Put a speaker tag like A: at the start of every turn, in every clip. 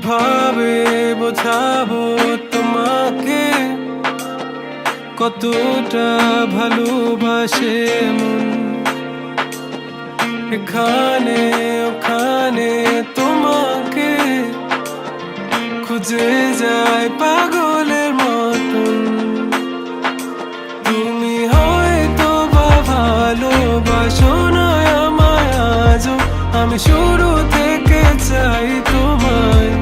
A: কিভাবে বোঝাবো তোমাকে কতটা ভালোবাসে মন। এখানে ওখানে তোমাকে খুঁজে যায় পাগলের মতন। তুমি হয়তো বা ভালোবাসো না আমায় আজও, আমি শুরু থেকে চাই তোমায়।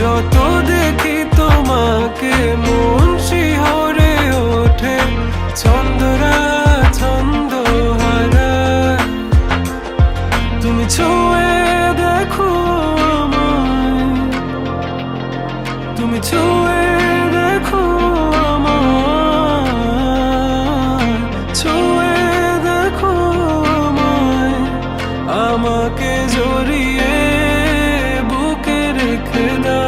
A: যত দেখি তোমাকে মন শিহরে ওঠে, ছন্দরা ছন্দ হারায়। তুমি ছুঁয়ে দেখো আমায়, তুমি ছুঁয়ে দেখো আমায়, ছুঁয়ে দেখো আমায়। আমাকে জড়িয়ে বুকে রেখে দাও।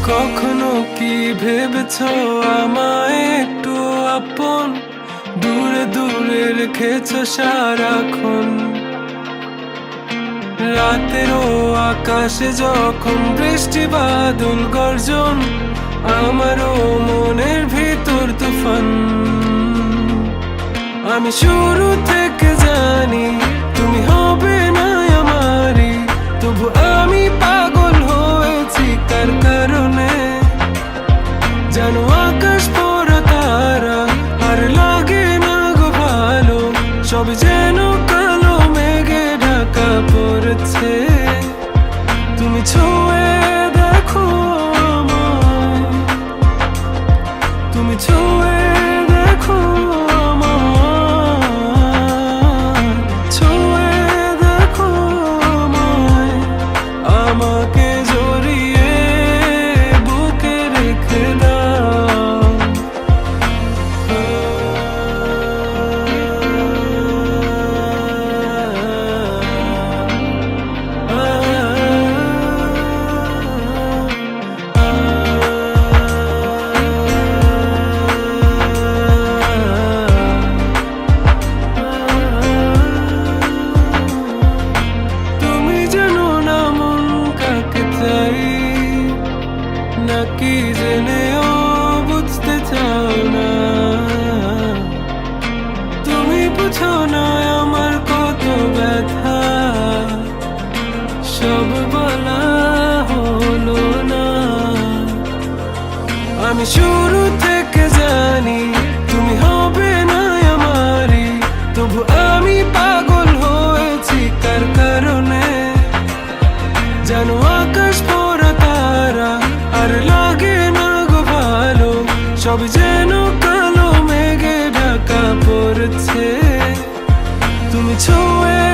A: কখনো কি ভেবেছো আমায় একটু আপন, দূরে দূরে রেখেছো সারাক্ষণ। রাতেরও আকাশে যখন বৃষ্টি বাদল গর্জন, আমারও মনের ভিতর তুফান। আমি শুরু থেকে জানি তুমি হবে না আমারই, তবু আমি পাগল হয়েছি কার কারণে। জানো আকাশ পড়া তারা আর লাগে না গো ভালো, সব যেন কালো মেঘে ঢাকা পড়েছে। তুমি ছুঁয়ে দেখো আমায়, তুমি ছুঁয়ে দেখো আমায়, ছুঁয়ে দেখো আমায়। আমাকে জড়িয়ে বুকে রেখে দাও। তুমি জানো না মন কাকে চাই, নাকি জেনেও বুঝতে চাও না। তুমি বুঝো না আমার কত ব্যথা, সব বলা হলো না। আমি শুরু থেকে জানি তুমি হবে না আমারই, তবু আমি পাগল হয়েছি কার কারণে। জানো আকাশ পড়া তারা আর লাগে না গো ভালো, সব যেন কালো মেঘে ঢাকা পড়েছে। তুমি ছুঁয়ে